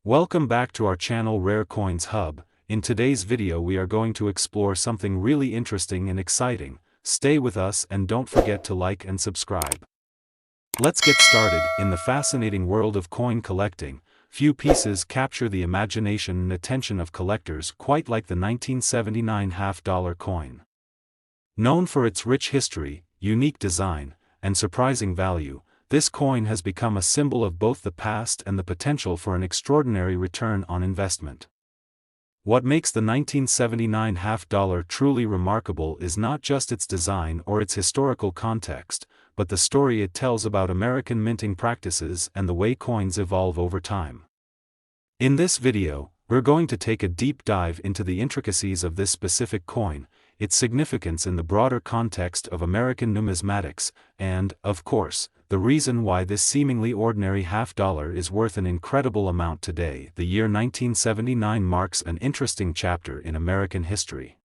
Welcome back to our channel Rare Coins Hub. In today's video we are going to explore something really interesting and exciting. Stay with us and don't forget to like and subscribe. Let's get started. In the fascinating world of coin collecting, few pieces capture the imagination and attention of collectors quite like the 1979 half-dollar coin. Known for its rich history, unique design, and surprising value, this coin has become a symbol of both the past and the potential for an extraordinary return on investment. What makes the 1979 half-dollar truly remarkable is not just its design or its historical context, but the story it tells about American minting practices and the way coins evolve over time. In this video, we're going to take a deep dive into the intricacies of this specific coin, its significance in the broader context of American numismatics, and, of course, the reason why this seemingly ordinary half-dollar is worth an incredible amount today. The year 1979 marks an interesting chapter in American history.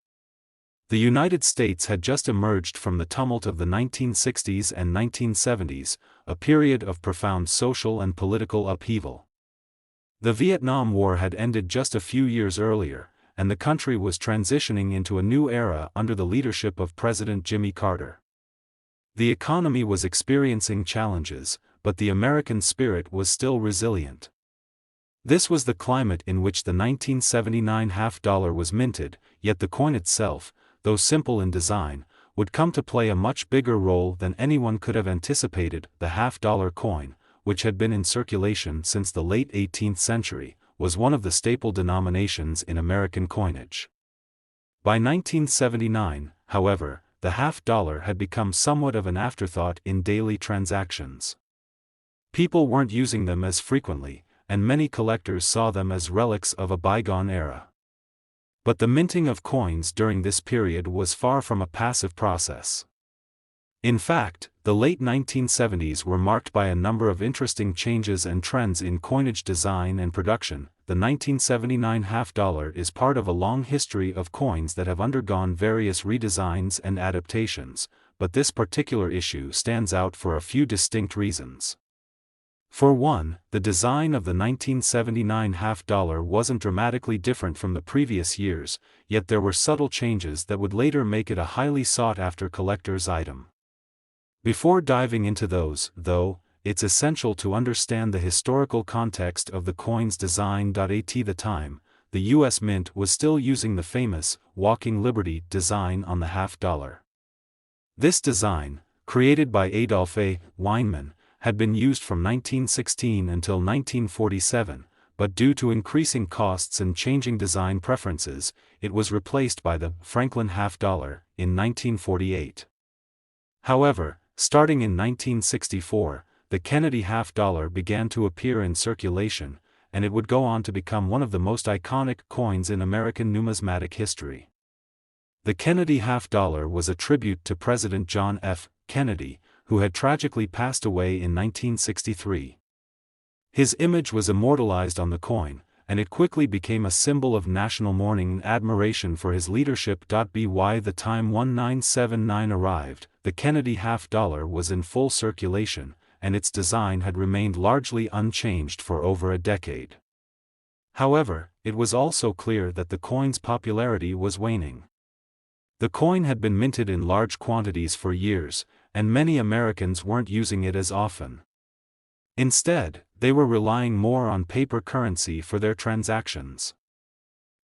The United States had just emerged from the tumult of the 1960s and 1970s, a period of profound social and political upheaval. The Vietnam War had ended just a few years earlier, and the country was transitioning into a new era under the leadership of President Jimmy Carter. The economy was experiencing challenges, but the American spirit was still resilient. This was the climate in which the 1979 half-dollar was minted, yet the coin itself, though simple in design, would come to play a much bigger role than anyone could have anticipated. The half-dollar coin, which had been in circulation since the late 18th century, was one of the staple denominations in American coinage. By 1979, however, the half-dollar had become somewhat of an afterthought in daily transactions. People weren't using them as frequently, and many collectors saw them as relics of a bygone era. But the minting of coins during this period was far from a passive process. In fact, the late 1970s were marked by a number of interesting changes and trends in coinage design and production. The 1979 half-dollar is part of a long history of coins that have undergone various redesigns and adaptations, but this particular issue stands out for a few distinct reasons. For one, the design of the 1979 half-dollar wasn't dramatically different from the previous years, yet there were subtle changes that would later make it a highly sought-after collector's item. Before diving into those, though, it's essential to understand the historical context of the coin's design. At the time, the U.S. Mint was still using the famous Walking Liberty design on the half-dollar. This design, created by Adolph A. Weinman, had been used from 1916 until 1947, but due to increasing costs and changing design preferences, it was replaced by the Franklin half-dollar in 1948. However, starting in 1964, the Kennedy half-dollar began to appear in circulation, and it would go on to become one of the most iconic coins in American numismatic history. The Kennedy half-dollar was a tribute to President John F. Kennedy, who had tragically passed away in 1963. His image was immortalized on the coin, and it quickly became a symbol of national mourning and admiration for his leadership. By the time 1979 arrived, the Kennedy half-dollar was in full circulation, and its design had remained largely unchanged for over a decade. However, it was also clear that the coin's popularity was waning. The coin had been minted in large quantities for years, and many Americans weren't using it as often. Instead, they were relying more on paper currency for their transactions.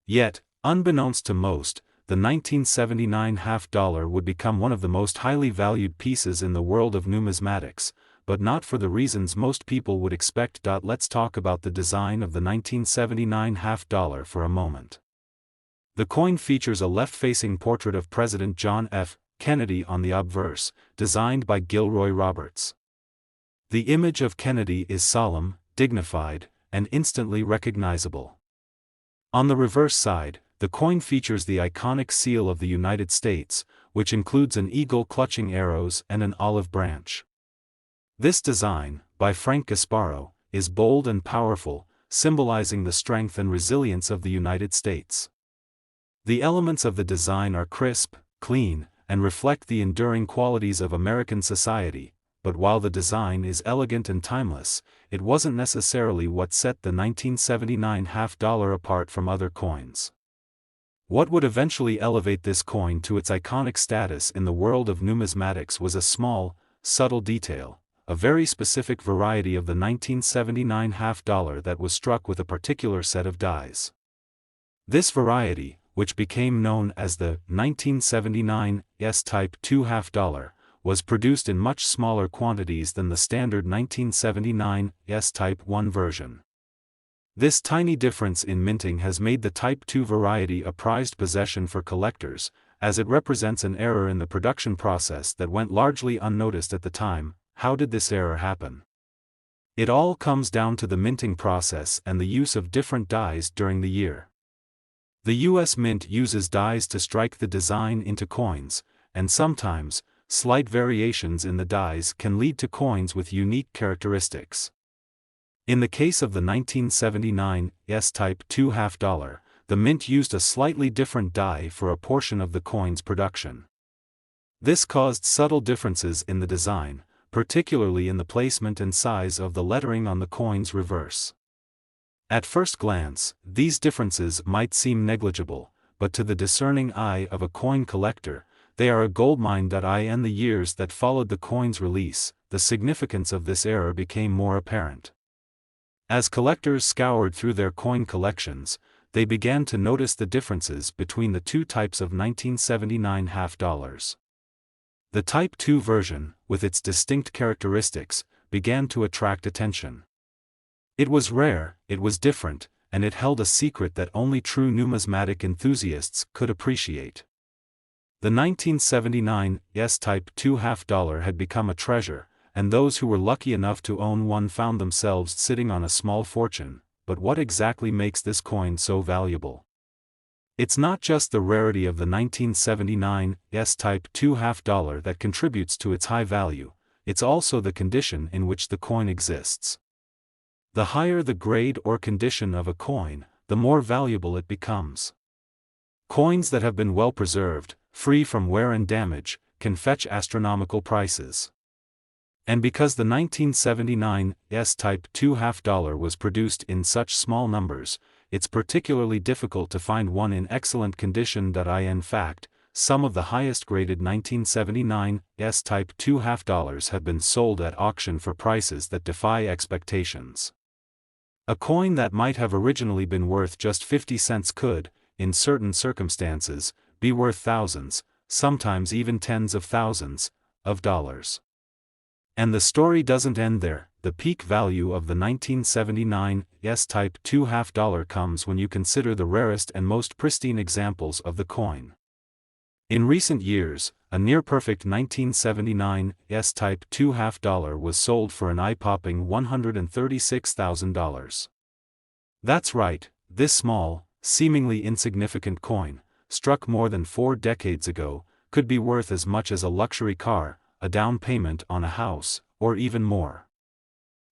Yet, unbeknownst to most, the 1979 half-dollar would become one of the most highly valued pieces in the world of numismatics, but not for the reasons most people would expect. Let's talk about the design of the 1979 half-dollar for a moment. The coin features a left-facing portrait of President John F. Kennedy on the obverse, designed by Gilroy Roberts. The image of Kennedy is solemn, dignified, and instantly recognizable. On the reverse side, the coin features the iconic seal of the United States, which includes an eagle clutching arrows and an olive branch. This design, by Frank Gasparo, is bold and powerful, symbolizing the strength and resilience of the United States. The elements of the design are crisp, clean, and reflect the enduring qualities of American society. but while the design is elegant and timeless, it wasn't necessarily what set the 1979 half dollar apart from other coins. What would eventually elevate this coin to its iconic status in the world of numismatics was a small, subtle detail, a very specific variety of the 1979 half dollar that was struck with a particular set of dies. This variety, which became known as the 1979 S-Type 2 half dollar, was produced in much smaller quantities than the standard 1979 S-Type 1 version. This tiny difference in minting has made the Type 2 variety a prized possession for collectors, as it represents an error in the production process that went largely unnoticed at the time. How did this error happen? It all comes down to the minting process and the use of different dies during the year. The U.S. Mint uses dies to strike the design into coins, and sometimes, slight variations in the dies can lead to coins with unique characteristics. In the case of the 1979 S-Type 2 half dollar, the Mint used a slightly different die for a portion of the coin's production. This caused subtle differences in the design, particularly in the placement and size of the lettering on the coin's reverse. At first glance, these differences might seem negligible, but to the discerning eye of a coin collector, they are a goldmine. In the years that followed the coin's release, the significance of this error became more apparent. As collectors scoured through their coin collections, they began to notice the differences between the two types of 1979 half dollars. The Type 2 version, with its distinct characteristics, began to attract attention. It was rare, it was different, and it held a secret that only true numismatic enthusiasts could appreciate. The 1979 S-Type 2 half dollar had become a treasure, and those who were lucky enough to own one found themselves sitting on a small fortune. But what exactly makes this coin so valuable? It's not just the rarity of the 1979 S-Type 2 half dollar that contributes to its high value, it's also the condition in which the coin exists. The higher the grade or condition of a coin, the more valuable it becomes. Coins that have been well preserved, free from wear and damage, can fetch astronomical prices. And because the 1979 S-Type 2 half dollar was produced in such small numbers, it's particularly difficult to find one in excellent condition. In fact, some of the highest graded 1979 S-Type 2 half dollars have been sold at auction for prices that defy expectations. A coin that might have originally been worth just 50 cents could, in certain circumstances, be worth thousands, sometimes even tens of thousands, of dollars. And the story doesn't end there. The peak value of the 1979 S-Type 2 half dollar comes when you consider the rarest and most pristine examples of the coin. In recent years, a near-perfect 1979 S-Type 2 half dollar was sold for an eye-popping $136,000. That's right, this small, seemingly insignificant coin, struck more than 4 decades ago, could be worth as much as a luxury car, a down payment on a house, or even more.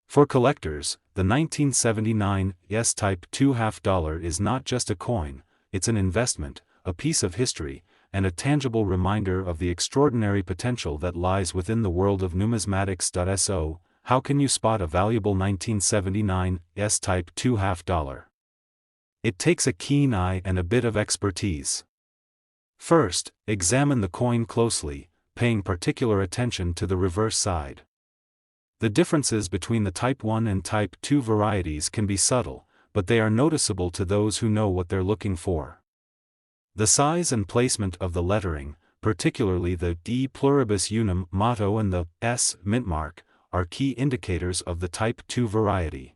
For collectors, the 1979 S-Type 2 half dollar is not just a coin, it's an investment, a piece of history, and a tangible reminder of the extraordinary potential that lies within the world of numismatics. So, how can you spot a valuable 1979 S-Type 2 half dollar? It takes a keen eye and a bit of expertise. First, examine the coin closely, paying particular attention to the reverse side. The differences between the Type 1 and Type 2 varieties can be subtle, but they are noticeable to those who know what they're looking for. The size and placement of the lettering, particularly the De Pluribus Unum motto and the S mint mark, are key indicators of the Type 2 variety.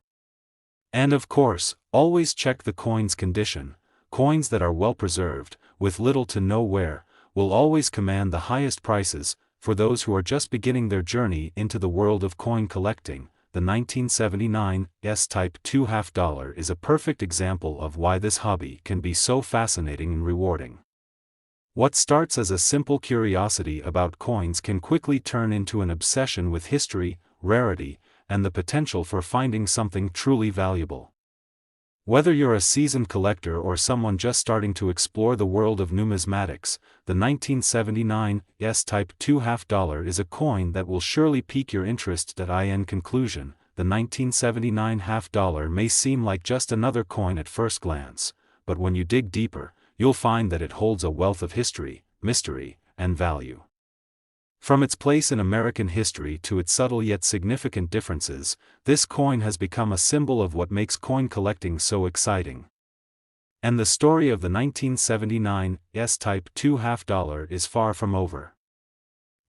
And of course, always check the coin's condition. Coins that are well preserved, with little to no wear, will always command the highest prices. For those who are just beginning their journey into the world of coin collecting, the 1979 S-Type 2 half dollar is a perfect example of why this hobby can be so fascinating and rewarding. What starts as a simple curiosity about coins can quickly turn into an obsession with history, rarity, and the potential for finding something truly valuable. Whether you're a seasoned collector or someone just starting to explore the world of numismatics, the 1979 S-Type 2 half dollar is a coin that will surely pique your interest. In conclusion, the 1979 half dollar may seem like just another coin at first glance, but when you dig deeper, you'll find that it holds a wealth of history, mystery, and value. From its place in American history to its subtle yet significant differences, this coin has become a symbol of what makes coin collecting so exciting. And the story of the 1979 S-Type 2 half dollar is far from over.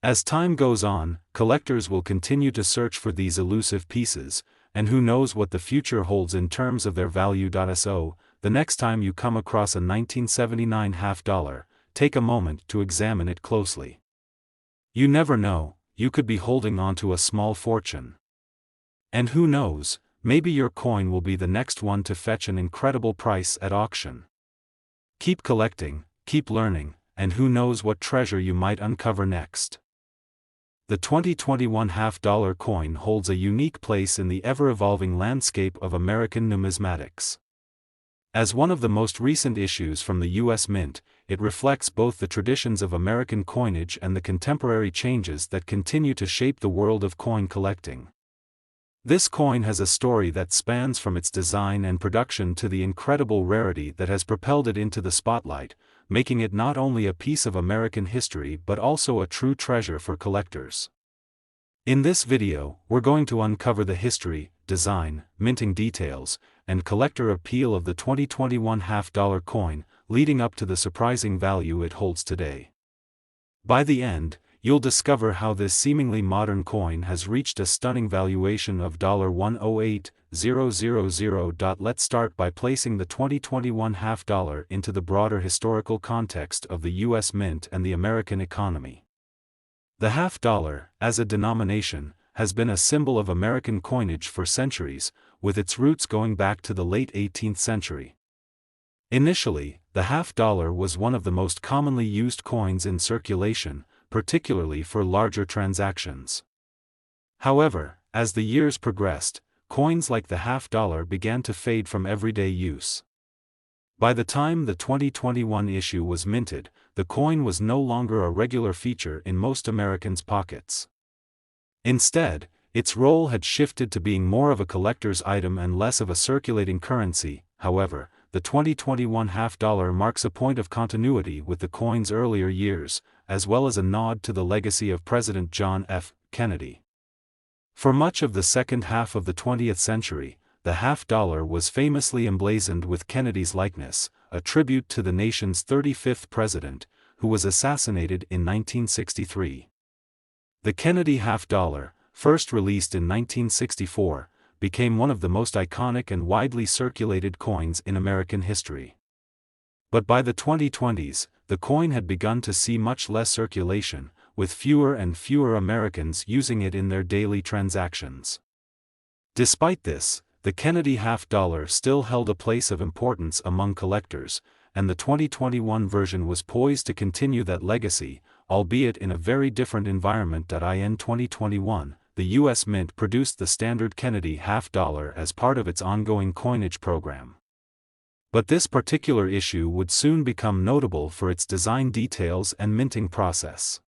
As time goes on, collectors will continue to search for these elusive pieces, and who knows what the future holds in terms of their value. So, the next time you come across a 1979 half dollar, take a moment to examine it closely. You never know, you could be holding on to a small fortune. And who knows, maybe your coin will be the next one to fetch an incredible price at auction. Keep collecting, keep learning, and who knows what treasure you might uncover next. The 2021 half dollar coin holds a unique place in the ever-evolving landscape of American numismatics. As one of the most recent issues from the U.S. Mint, it reflects both the traditions of American coinage and the contemporary changes that continue to shape the world of coin collecting. This coin has a story that spans from its design and production to the incredible rarity that has propelled it into the spotlight, making it not only a piece of American history but also a true treasure for collectors. In this video, we're going to uncover the history, design, minting details, and collector appeal of the 2021 half dollar coin, leading up to the surprising value it holds today. By the end, you'll discover how this seemingly modern coin has reached a stunning valuation of $108,000. Let's start by placing the 2021 half dollar into the broader historical context of the U.S. Mint and the American economy. The half dollar, as a denomination, has been a symbol of American coinage for centuries, with its roots going back to the late 18th century. Initially, the half dollar was one of the most commonly used coins in circulation, particularly for larger transactions. However, as the years progressed, coins like the half dollar began to fade from everyday use. By the time the 2021 issue was minted, the coin was no longer a regular feature in most Americans' pockets. Instead, its role had shifted to being more of a collector's item and less of a circulating currency. However, the 2021 half dollar marks a point of continuity with the coin's earlier years, as well as a nod to the legacy of President John F. Kennedy. For much of the second half of the 20th century, the half dollar was famously emblazoned with Kennedy's likeness, a tribute to the nation's 35th president, who was assassinated in 1963. The Kennedy half dollar, first released in 1964, became one of the most iconic and widely circulated coins in American history. But by the 2020s, the coin had begun to see much less circulation, with fewer and fewer Americans using it in their daily transactions. Despite this, the Kennedy half dollar still held a place of importance among collectors, and the 2021 version was poised to continue that legacy, albeit in a very different environment. In 2021, the U.S. Mint produced the standard Kennedy half dollar as part of its ongoing coinage program. But this particular issue would soon become notable for its design details and minting process.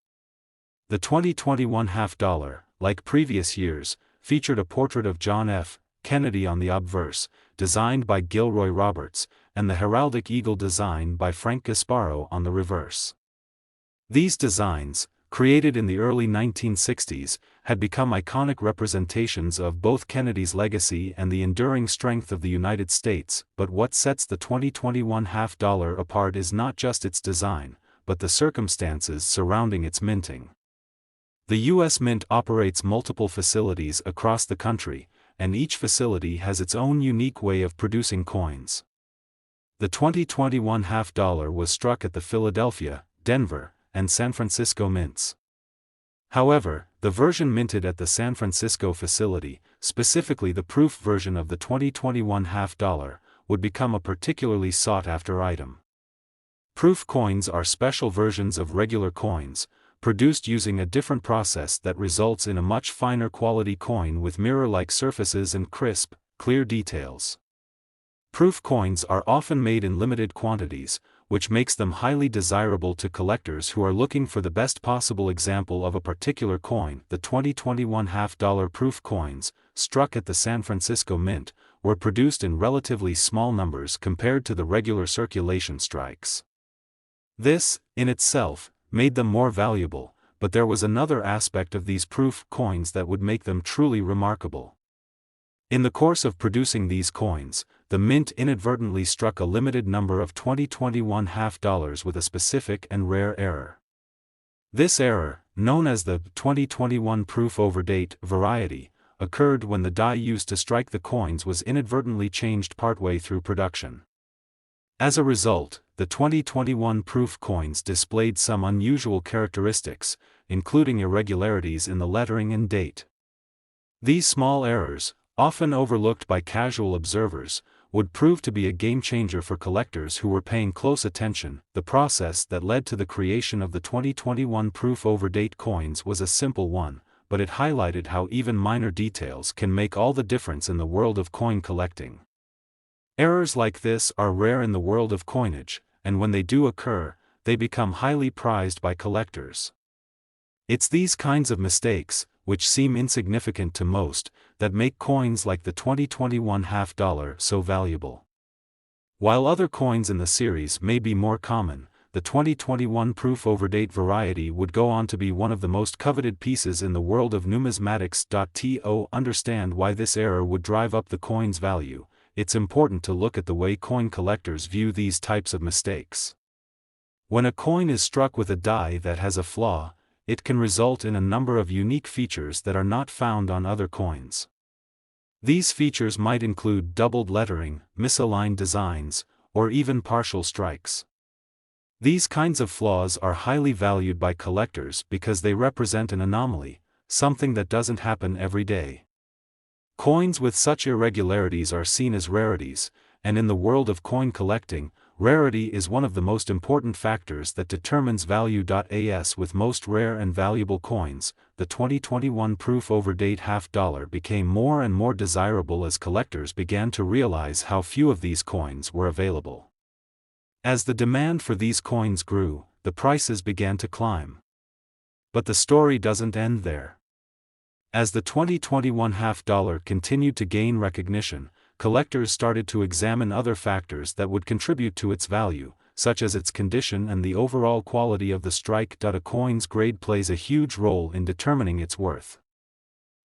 The 2021 half dollar, like previous years, featured a portrait of John F. Kennedy on the obverse, designed by Gilroy Roberts, and the heraldic eagle design by Frank Gasparo on the reverse. These designs, created in the early 1960s, had become iconic representations of both Kennedy's legacy and the enduring strength of the United States. But what sets the 2021 half dollar apart is not just its design, but the circumstances surrounding its minting. The U.S. Mint operates multiple facilities across the country, and each facility has its own unique way of producing coins. The 2021 half dollar was struck at the Philadelphia, Denver, and San Francisco mints. However, the version minted at the San Francisco facility, specifically the proof version of the 2021 half dollar, would become a particularly sought-after item. Proof coins are special versions of regular coins, produced using a different process that results in a much finer quality coin with mirror-like surfaces and crisp, clear details. Proof coins are often made in limited quantities, which makes them highly desirable to collectors who are looking for the best possible example of a particular coin. The 2021 half-dollar proof coins, struck at the San Francisco Mint, were produced in relatively small numbers compared to the regular circulation strikes. This, in itself, made them more valuable, but there was another aspect of these proof coins that would make them truly remarkable. In the course of producing these coins, the Mint inadvertently struck a limited number of 2021 half-dollars with a specific and rare error. This error, known as the 2021 proof overdate variety, occurred when the die used to strike the coins was inadvertently changed partway through production. As a result, the 2021 proof coins displayed some unusual characteristics, including irregularities in the lettering and date. These small errors, often overlooked by casual observers, would prove to be a game-changer for collectors who were paying close attention. The process that led to the creation of the 2021 proof overdate coins was a simple one, but it highlighted how even minor details can make all the difference in the world of coin collecting. Errors like this are rare in the world of coinage, and when they do occur, they become highly prized by collectors. It's these kinds of mistakes, which seem insignificant to most, that make coins like the 2021 half-dollar so valuable. While other coins in the series may be more common, the 2021 proof overdate variety would go on to be one of the most coveted pieces in the world of numismatics. To understand why this error would drive up the coin's value, it's important to look at the way coin collectors view these types of mistakes. When a coin is struck with a die that has a flaw, it can result in a number of unique features that are not found on other coins. These features might include doubled lettering, misaligned designs, or even partial strikes. These kinds of flaws are highly valued by collectors because they represent an anomaly, something that doesn't happen every day. Coins with such irregularities are seen as rarities, and in the world of coin collecting, rarity is one of the most important factors that determines value. As with most rare and valuable coins, the 2021 proof overdate half-dollar became more and more desirable as collectors began to realize how few of these coins were available. As the demand for these coins grew, the prices began to climb. But the story doesn't end there. As the 2021 half-dollar continued to gain recognition, collectors started to examine other factors that would contribute to its value, such as its condition and the overall quality of the strike. A coin's grade plays a huge role in determining its worth.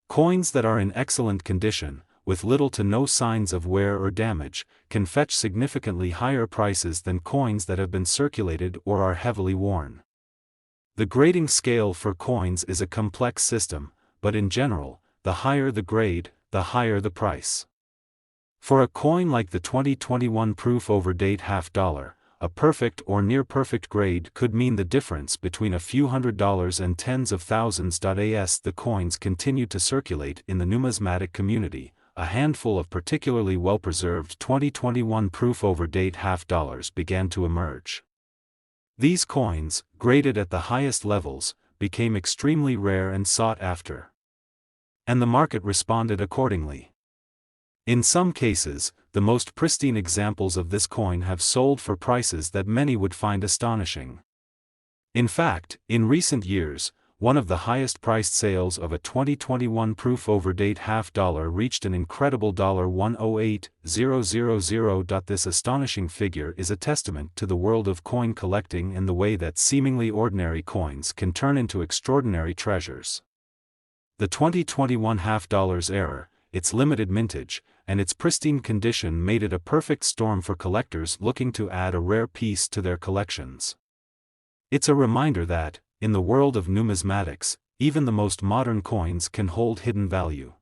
Coins that are in excellent condition, with little to no signs of wear or damage, can fetch significantly higher prices than coins that have been circulated or are heavily worn. The grading scale for coins is a complex system, but in general, the higher the grade, the higher the price. For a coin like the 2021 proof overdate half-dollar, a perfect or near-perfect grade could mean the difference between a few $100s and tens of thousands. As the coins continued to circulate in the numismatic community, a handful of particularly well-preserved 2021 proof overdate half-dollars began to emerge. These coins, graded at the highest levels, became extremely rare and sought after. And the market responded accordingly. In some cases, the most pristine examples of this coin have sold for prices that many would find astonishing. In fact, in recent years, one of the highest-priced sales of a 2021 proof overdate half-dollar reached an incredible $108,000. This astonishing figure is a testament to the world of coin collecting and the way that seemingly ordinary coins can turn into extraordinary treasures. The 2021 half-dollar's error, its limited mintage, and its pristine condition made it a perfect storm for collectors looking to add a rare piece to their collections. It's a reminder that, in the world of numismatics, even the most modern coins can hold hidden value.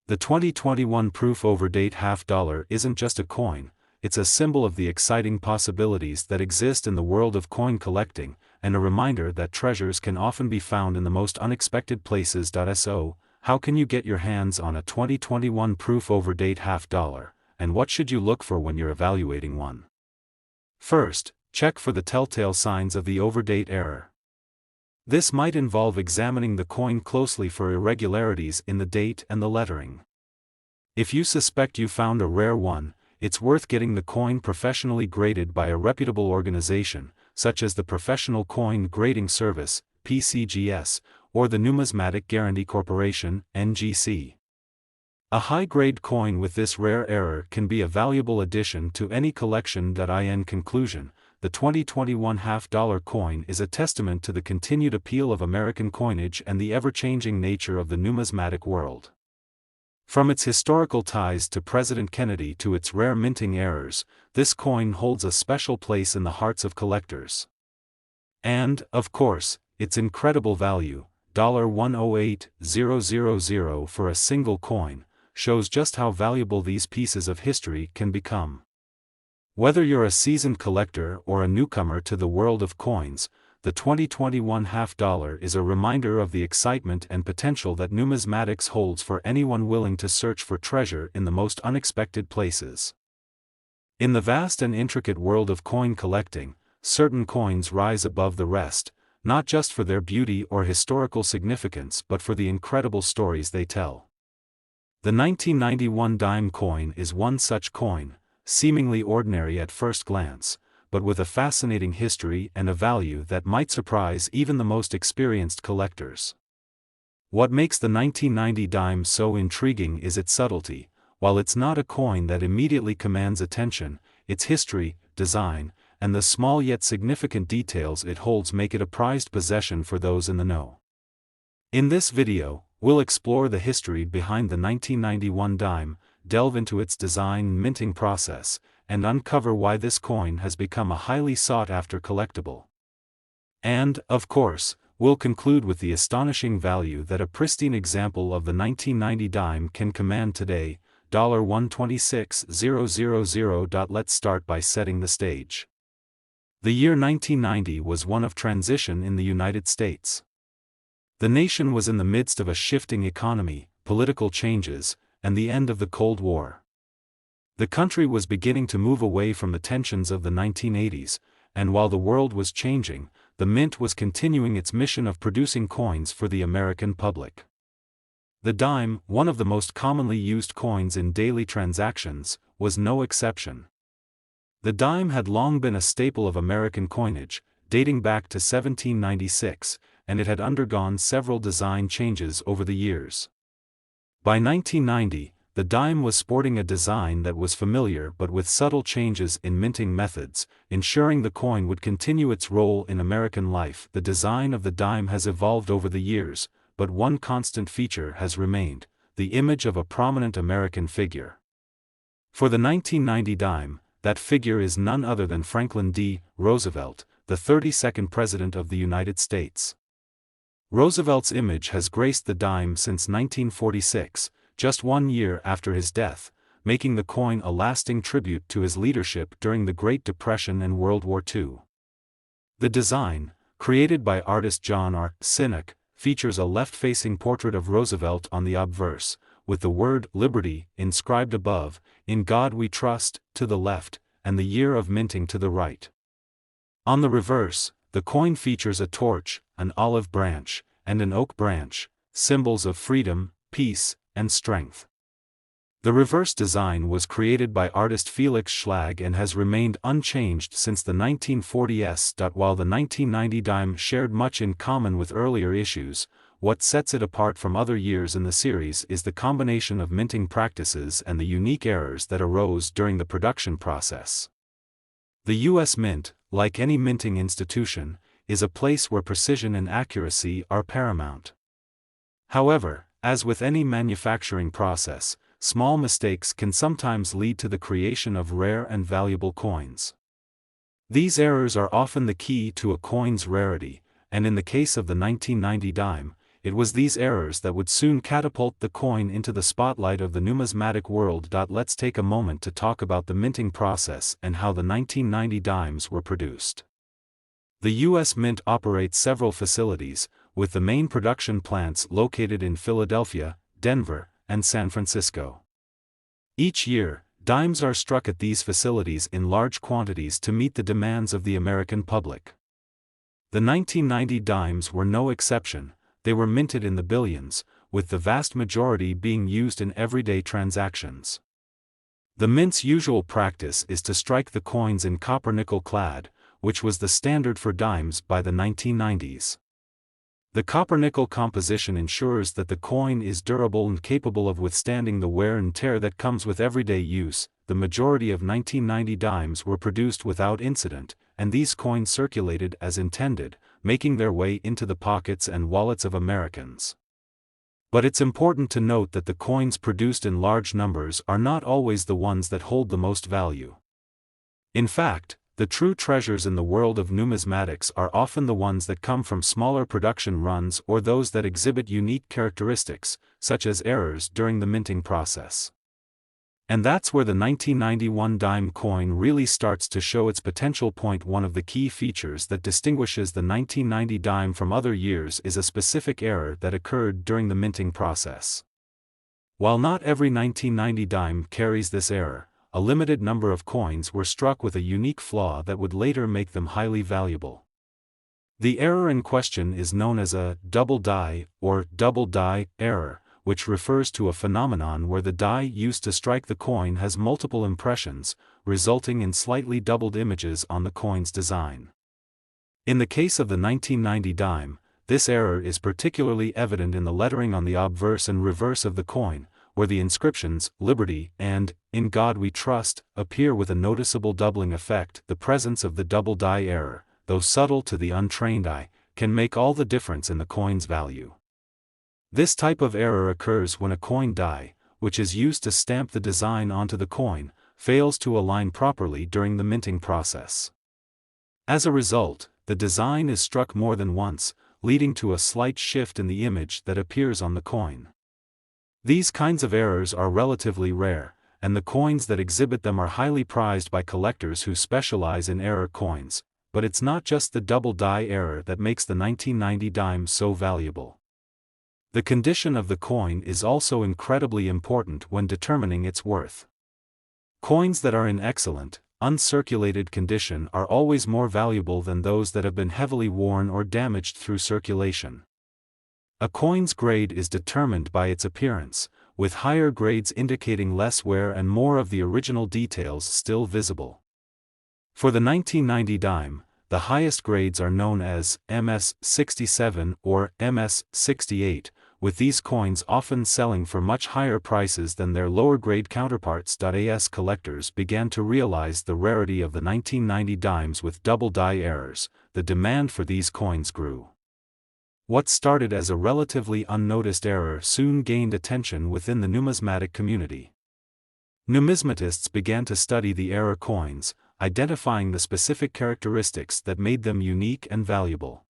The 2021 proof overdate half-dollar isn't just a coin, it's a symbol of the exciting possibilities that exist in the world of coin collecting, and a reminder that treasures can often be found in the most unexpected places. So, how can you get your hands on a 2021 proof overdate half-dollar, and what should you look for when you're evaluating one? First, check for the telltale signs of the overdate error. This might involve examining the coin closely for irregularities in the date and the lettering. If you suspect you found a rare one, it's worth getting the coin professionally graded by a reputable organization, such as the Professional Coin Grading Service, PCGS, or the Numismatic Guarantee Corporation, NGC. A high-grade coin with this rare error can be a valuable addition to any collection. In conclusion, the 2021 half-dollar coin is a testament to the continued appeal of American coinage and the ever-changing nature of the numismatic world. From its historical ties to President Kennedy to its rare minting errors, this coin holds a special place in the hearts of collectors. And, of course, its incredible value, $108,000 for a single coin, shows just how valuable these pieces of history can become. Whether you're a seasoned collector or a newcomer to the world of coins, the 2021 half dollar is a reminder of the excitement and potential that numismatics holds for anyone willing to search for treasure in the most unexpected places. In the vast and intricate world of coin collecting, certain coins rise above the rest, not just for their beauty or historical significance but for the incredible stories they tell. The 1991 dime coin is one such coin, seemingly ordinary at first glance, but with a fascinating history and a value that might surprise even the most experienced collectors. What makes the 1990 dime so intriguing is its subtlety. While it's not a coin that immediately commands attention, its history, design, and the small yet significant details it holds make it a prized possession for those in the know. In this video, we'll explore the history behind the 1991 dime, delve into its design and minting process, and uncover why this coin has become a highly sought-after collectible. And, of course, we'll conclude with the astonishing value that a pristine example of the 1990 dime can command today, $126,000. Let's start by setting the stage. The year 1990 was one of transition in the United States. The nation was in the midst of a shifting economy, political changes, and the end of the Cold War. The country was beginning to move away from the tensions of the 1980s, and while the world was changing, the mint was continuing its mission of producing coins for the American public. The dime, one of the most commonly used coins in daily transactions, was no exception. The dime had long been a staple of American coinage, dating back to 1796, and it had undergone several design changes over the years. By 1990, the dime was sporting a design that was familiar but with subtle changes in minting methods, ensuring the coin would continue its role in American life. The design of the dime has evolved over the years, but one constant feature has remained: the image of a prominent American figure. For the 1990 dime, that figure is none other than Franklin D. Roosevelt, the 32nd President of the United States. Roosevelt's image has graced the dime since 1946, just 1 year after his death, making the coin a lasting tribute to his leadership during the Great Depression and World War II. The design, created by artist John R. Sinek, features a left-facing portrait of Roosevelt on the obverse, with the word "Liberty" inscribed above, "In God We Trust," to the left, and the year of minting to the right. On the reverse, the coin features a torch, an olive branch, and an oak branch, symbols of freedom, peace, and strength. The reverse design was created by artist Felix Schlag and has remained unchanged since the 1940s. While the 1990 dime shared much in common with earlier issues, what sets it apart from other years in the series is the combination of minting practices and the unique errors that arose during the production process. The U.S. Mint, like any minting institution, is a place where precision and accuracy are paramount. However, as with any manufacturing process, small mistakes can sometimes lead to the creation of rare and valuable coins. These errors are often the key to a coin's rarity, and in the case of the 1990 dime, it was these errors that would soon catapult the coin into the spotlight of the numismatic world. Let's take a moment to talk about the minting process and how the 1990 dimes were produced. The U.S. Mint operates several facilities, with the main production plants located in Philadelphia, Denver, and San Francisco. Each year, dimes are struck at these facilities in large quantities to meet the demands of the American public. The 1990 dimes were no exception. They were minted in the billions, with the vast majority being used in everyday transactions. The mint's usual practice is to strike the coins in copper-nickel clad, which was the standard for dimes by the 1990s. The copper-nickel composition ensures that the coin is durable and capable of withstanding the wear and tear that comes with everyday use. The majority of 1990 dimes were produced without incident, and these coins circulated as intended, making their way into the pockets and wallets of Americans. But it's important to note that the coins produced in large numbers are not always the ones that hold the most value. In fact, the true treasures in the world of numismatics are often the ones that come from smaller production runs or those that exhibit unique characteristics, such as errors during the minting process. And that's where the 1991 dime coin really starts to show its potential. One of the key features that distinguishes the 1990 dime from other years is a specific error that occurred during the minting process. While not every 1990 dime carries this error, a limited number of coins were struck with a unique flaw that would later make them highly valuable. The error in question is known as a double die or double die error, which refers to a phenomenon where the die used to strike the coin has multiple impressions, resulting in slightly doubled images on the coin's design. In the case of the 1990 dime, this error is particularly evident in the lettering on the obverse and reverse of the coin, where the inscriptions, Liberty and In God We Trust, appear with a noticeable doubling effect. The presence of the double die error, though subtle to the untrained eye, can make all the difference in the coin's value. This type of error occurs when a coin die, which is used to stamp the design onto the coin, fails to align properly during the minting process. As a result, the design is struck more than once, leading to a slight shift in the image that appears on the coin. These kinds of errors are relatively rare, and the coins that exhibit them are highly prized by collectors who specialize in error coins, but it's not just the double die error that makes the 1990 dime so valuable. The condition of the coin is also incredibly important when determining its worth. Coins that are in excellent, uncirculated condition are always more valuable than those that have been heavily worn or damaged through circulation. A coin's grade is determined by its appearance, with higher grades indicating less wear and more of the original details still visible. For the 1990 dime, the highest grades are known as MS-67 or MS-68, with these coins often selling for much higher prices than their lower-grade counterparts. As collectors began to realize the rarity of the 1990 dimes with double die errors, the demand for these coins grew. What started as a relatively unnoticed error soon gained attention within the numismatic community. Numismatists began to study the error coins, identifying the specific characteristics that made them unique and valuable.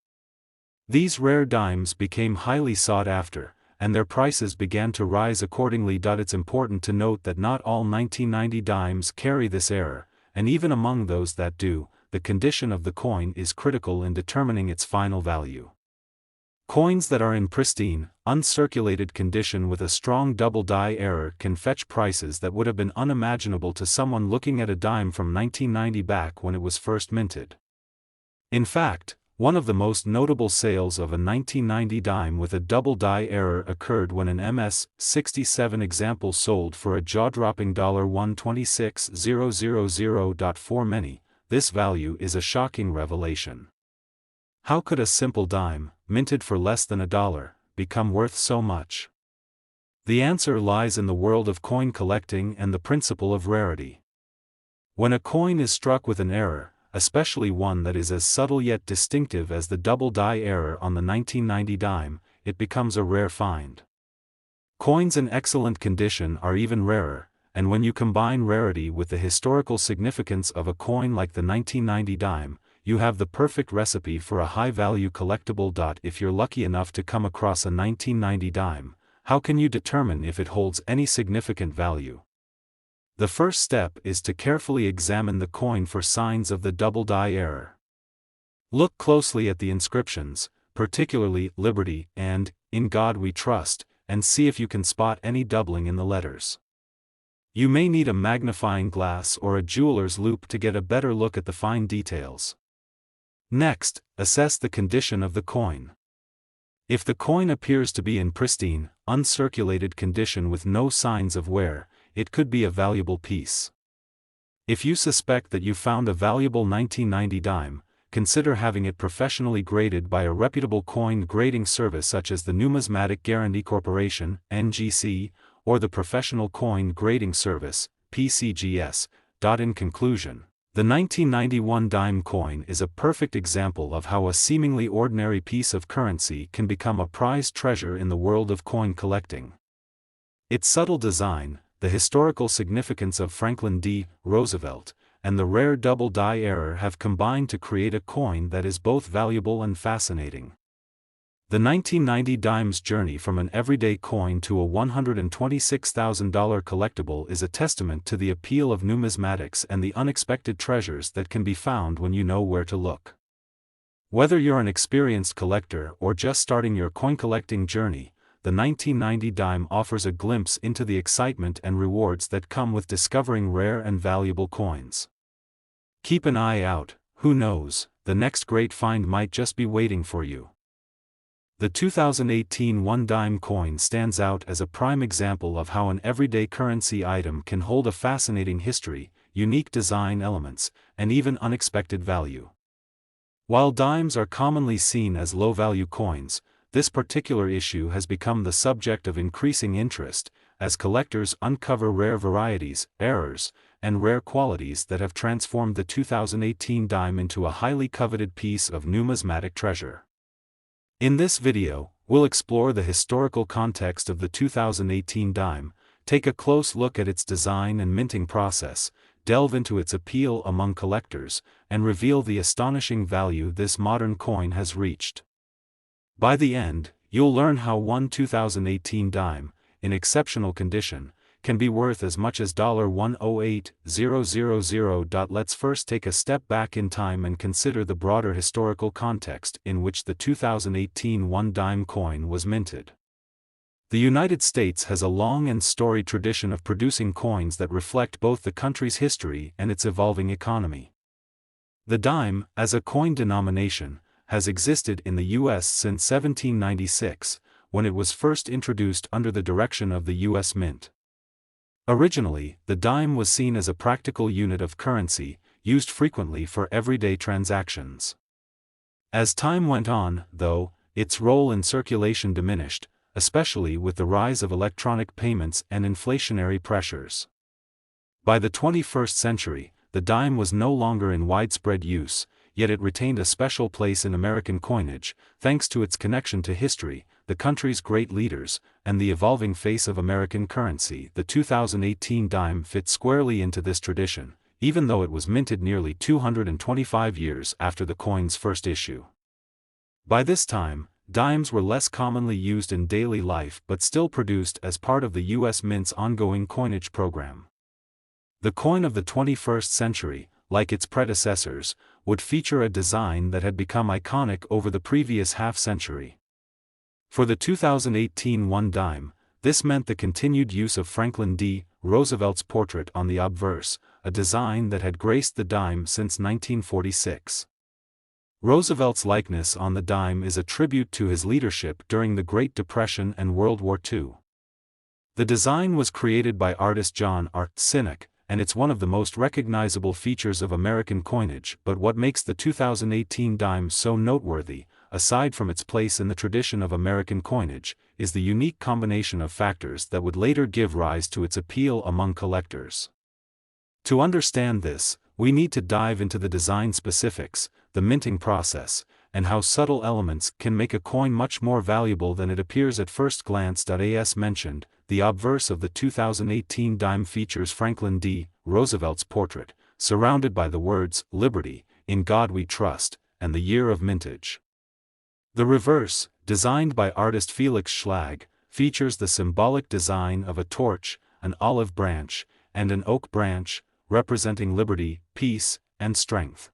These rare dimes became highly sought after, and their prices began to rise accordingly. It's important to note that not all 1990 dimes carry this error, and even among those that do, the condition of the coin is critical in determining its final value. Coins that are in pristine, uncirculated condition with a strong double die error can fetch prices that would have been unimaginable to someone looking at a dime from 1990 back when it was first minted. In fact, one of the most notable sales of a 1990 dime with a double die error occurred when an MS-67 example sold for a jaw-dropping $126,000. For many, this value is a shocking revelation. How could a simple dime, minted for less than $1, become worth so much? The answer lies in the world of coin collecting and the principle of rarity. When a coin is struck with an error, especially one that is as subtle yet distinctive as the double die error on the 1990 dime, it becomes a rare find. Coins in excellent condition are even rarer, and when you combine rarity with the historical significance of a coin like the 1990 dime, you have the perfect recipe for a high-value collectible. If you're lucky enough to come across a 1990 dime, how can you determine if it holds any significant value? The first step is to carefully examine the coin for signs of the double die error. Look closely at the inscriptions, particularly Liberty and In God We Trust, and see if you can spot any doubling in the letters. You may need a magnifying glass or a jeweler's loupe to get a better look at the fine details. Next, assess the condition of the coin. If the coin appears to be in pristine, uncirculated condition with no signs of wear, it could be a valuable piece. If you suspect that you found a valuable 1990 dime, consider having it professionally graded by a reputable coin grading service such as the Numismatic Guarantee Corporation (NGC) or the Professional Coin Grading Service (PCGS). In conclusion, the 1991 dime coin is a perfect example of how a seemingly ordinary piece of currency can become a prized treasure in the world of coin collecting. Its subtle design, the historical significance of Franklin D. Roosevelt, and the rare double die error have combined to create a coin that is both valuable and fascinating. The 1990 dime's journey from an everyday coin to a $126,000 collectible is a testament to the appeal of numismatics and the unexpected treasures that can be found when you know where to look. Whether you're an experienced collector or just starting your coin collecting journey, the 1990 dime offers a glimpse into the excitement and rewards that come with discovering rare and valuable coins. Keep an eye out, who knows, the next great find might just be waiting for you. The 2018 one dime coin stands out as a prime example of how an everyday currency item can hold a fascinating history, unique design elements, and even unexpected value. While dimes are commonly seen as low-value coins, this particular issue has become the subject of increasing interest, as collectors uncover rare varieties, errors, and rare qualities that have transformed the 2018 dime into a highly coveted piece of numismatic treasure. In this video, we'll explore the historical context of the 2018 dime, take a close look at its design and minting process, delve into its appeal among collectors, and reveal the astonishing value this modern coin has reached. By the end, you'll learn how one 2018 dime, in exceptional condition, can be worth as much as $108,000. Let's first take a step back in time and consider the broader historical context in which the 2018 one dime coin was minted. The United States has a long and storied tradition of producing coins that reflect both the country's history and its evolving economy. The dime, as a coin denomination, has existed in the U.S. since 1796, when it was first introduced under the direction of the U.S. Mint. Originally, the dime was seen as a practical unit of currency, used frequently for everyday transactions. As time went on, though, its role in circulation diminished, especially with the rise of electronic payments and inflationary pressures. By the 21st century, the dime was no longer in widespread use, yet it retained a special place in American coinage, thanks to its connection to history, the country's great leaders, and the evolving face of American currency. The 2018 dime fits squarely into this tradition, even though it was minted nearly 225 years after the coin's first issue. By this time, dimes were less commonly used in daily life but still produced as part of the U.S. Mint's ongoing coinage program. The coin of the 21st century, like its predecessors, would feature a design that had become iconic over the previous half-century. For the 2018 one dime, this meant the continued use of Franklin D. Roosevelt's portrait on the obverse, a design that had graced the dime since 1946. Roosevelt's likeness on the dime is a tribute to his leadership during the Great Depression and World War II. The design was created by artist John R. Sinek, and it's one of the most recognizable features of American coinage. But what makes the 2018 dime so noteworthy, aside from its place in the tradition of American coinage, is the unique combination of factors that would later give rise to its appeal among collectors. To understand this, we need to dive into the design specifics, the minting process, and how subtle elements can make a coin much more valuable than it appears at first glance. As mentioned, the obverse of the 2018 dime features Franklin D. Roosevelt's portrait, surrounded by the words, "Liberty, in God We Trust," and the year of mintage. The reverse, designed by artist Felix Schlag, features the symbolic design of a torch, an olive branch, and an oak branch, representing liberty, peace, and strength.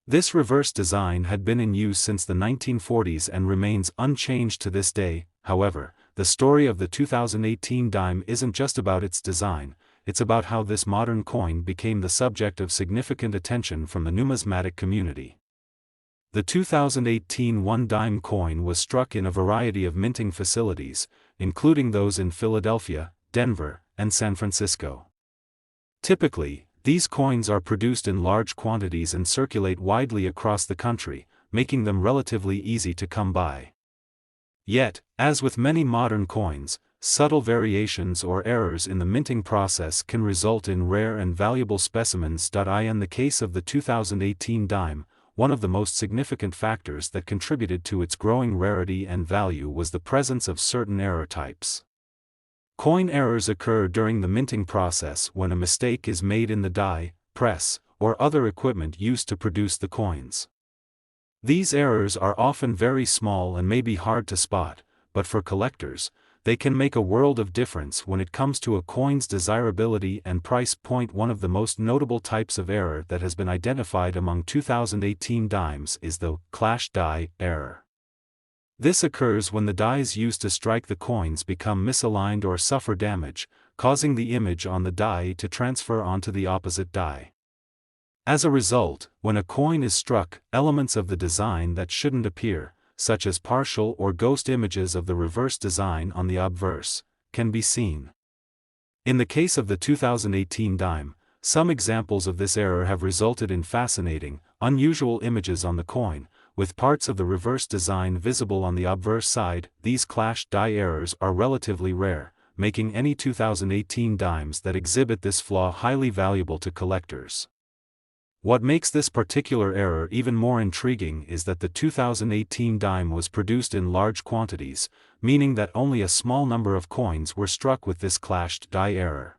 This reverse design had been in use since the 1940s and remains unchanged to this day. However, the story of the 2018 dime isn't just about its design, it's about how this modern coin became the subject of significant attention from the numismatic community. The 2018 one dime coin was struck in a variety of minting facilities, including those in Philadelphia, Denver, and San Francisco. Typically, these coins are produced in large quantities and circulate widely across the country, making them relatively easy to come by. Yet, as with many modern coins, subtle variations or errors in the minting process can result in rare and valuable specimens. In the case of the 2018 dime, one of the most significant factors that contributed to its growing rarity and value was the presence of certain error types. Coin errors occur during the minting process when a mistake is made in the die, press, or other equipment used to produce the coins. These errors are often very small and may be hard to spot, but for collectors, they can make a world of difference when it comes to a coin's desirability and price point. One of the most notable types of error that has been identified among 2018 dimes is the clash die error. This occurs when the dies used to strike the coins become misaligned or suffer damage, causing the image on the die to transfer onto the opposite die. As a result, when a coin is struck, elements of the design that shouldn't appear, such as partial or ghost images of the reverse design on the obverse, can be seen. In the case of the 2018 dime, some examples of this error have resulted in fascinating, unusual images on the coin, with parts of the reverse design visible on the obverse side. These clash die errors are relatively rare, making any 2018 dimes that exhibit this flaw highly valuable to collectors. What makes this particular error even more intriguing is that the 2018 dime was produced in large quantities, meaning that only a small number of coins were struck with this clashed die error.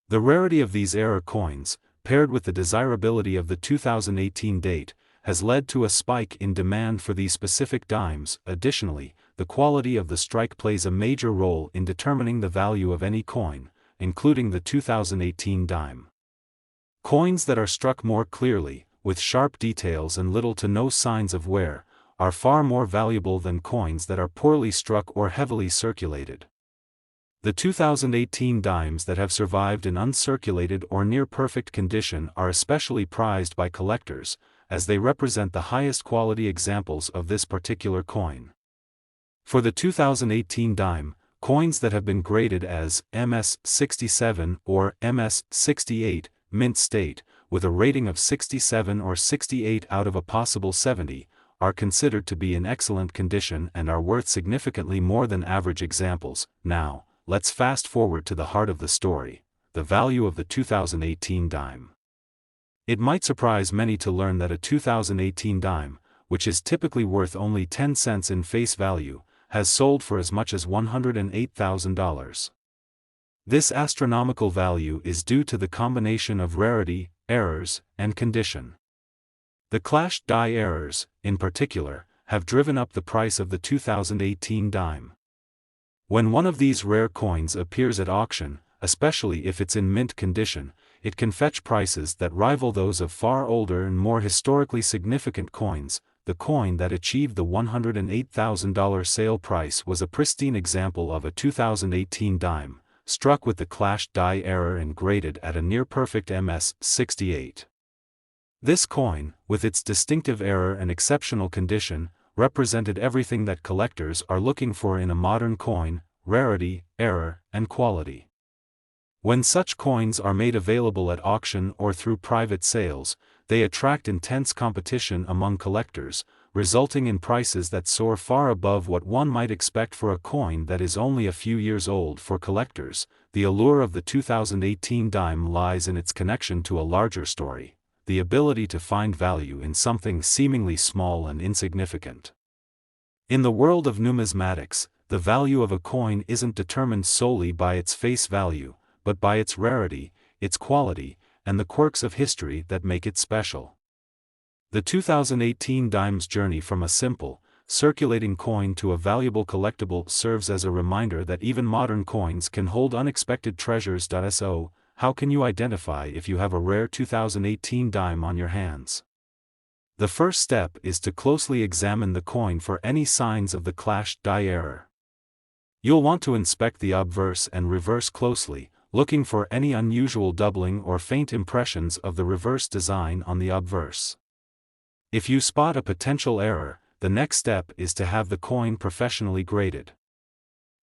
The rarity of these error coins, paired with the desirability of the 2018 date, has led to a spike in demand for these specific dimes. Additionally, the quality of the strike plays a major role in determining the value of any coin, including the 2018 dime. Coins that are struck more clearly, with sharp details and little to no signs of wear, are far more valuable than coins that are poorly struck or heavily circulated. The 2018 dimes that have survived in uncirculated or near-perfect condition are especially prized by collectors, as they represent the highest quality examples of this particular coin. For the 2018 dime, coins that have been graded as MS67 or MS68, mint state, with a rating of 67 or 68 out of a possible 70, are considered to be in excellent condition and are worth significantly more than average examples. Now, let's fast forward to the heart of the story, the value of the 2018 dime. It might surprise many to learn that a 2018 dime, which is typically worth only 10 cents in face value, has sold for as much as $108,000. This astronomical value is due to the combination of rarity, errors, and condition. The clashed die errors, in particular, have driven up the price of the 2018 dime. When one of these rare coins appears at auction, especially if it's in mint condition, it can fetch prices that rival those of far older and more historically significant coins. The coin that achieved the $108,000 sale price was a pristine example of a 2018 dime, struck with the clashed die error and graded at a near-perfect MS68. This coin, with its distinctive error and exceptional condition, represented everything that collectors are looking for in a modern coin: rarity, error, and quality. When such coins are made available at auction or through private sales, they attract intense competition among collectors, resulting in prices that soar far above what one might expect for a coin that is only a few years old. For collectors, the allure of the 2018 dime lies in its connection to a larger story: the ability to find value in something seemingly small and insignificant. In the world of numismatics, the value of a coin isn't determined solely by its face value, but by its rarity, its quality, and the quirks of history that make it special. The 2018 dime's journey from a simple, circulating coin to a valuable collectible serves as a reminder that even modern coins can hold unexpected treasures. So, how can you identify if you have a rare 2018 dime on your hands? The first step is to closely examine the coin for any signs of the clashed die error. You'll want to inspect the obverse and reverse closely, looking for any unusual doubling or faint impressions of the reverse design on the obverse. If you spot a potential error, the next step is to have the coin professionally graded.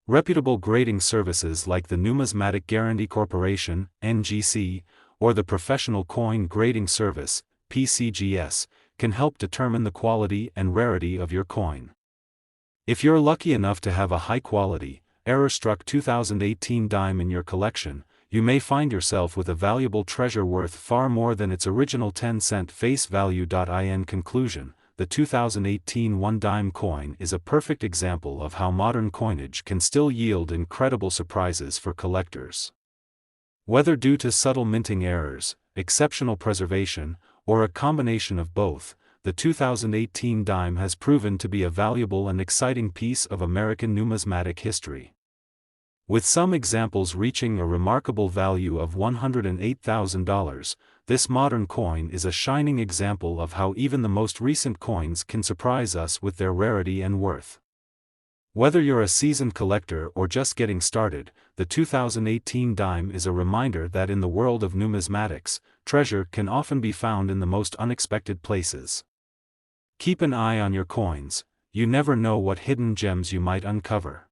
Reputable grading services like the Numismatic Guarantee Corporation, NGC, or the Professional Coin Grading Service, PCGS, can help determine the quality and rarity of your coin. If you're lucky enough to have a high-quality, error-struck 2018 dime in your collection, you may find yourself with a valuable treasure worth far more than its original 10-cent face value. In conclusion, the 2018 one dime coin is a perfect example of how modern coinage can still yield incredible surprises for collectors. Whether due to subtle minting errors, exceptional preservation, or a combination of both, the 2018 dime has proven to be a valuable and exciting piece of American numismatic history. With some examples reaching a remarkable value of $108,000, this modern coin is a shining example of how even the most recent coins can surprise us with their rarity and worth. Whether you're a seasoned collector or just getting started, the 2018 dime is a reminder that in the world of numismatics, treasure can often be found in the most unexpected places. Keep an eye on your coins, you never know what hidden gems you might uncover.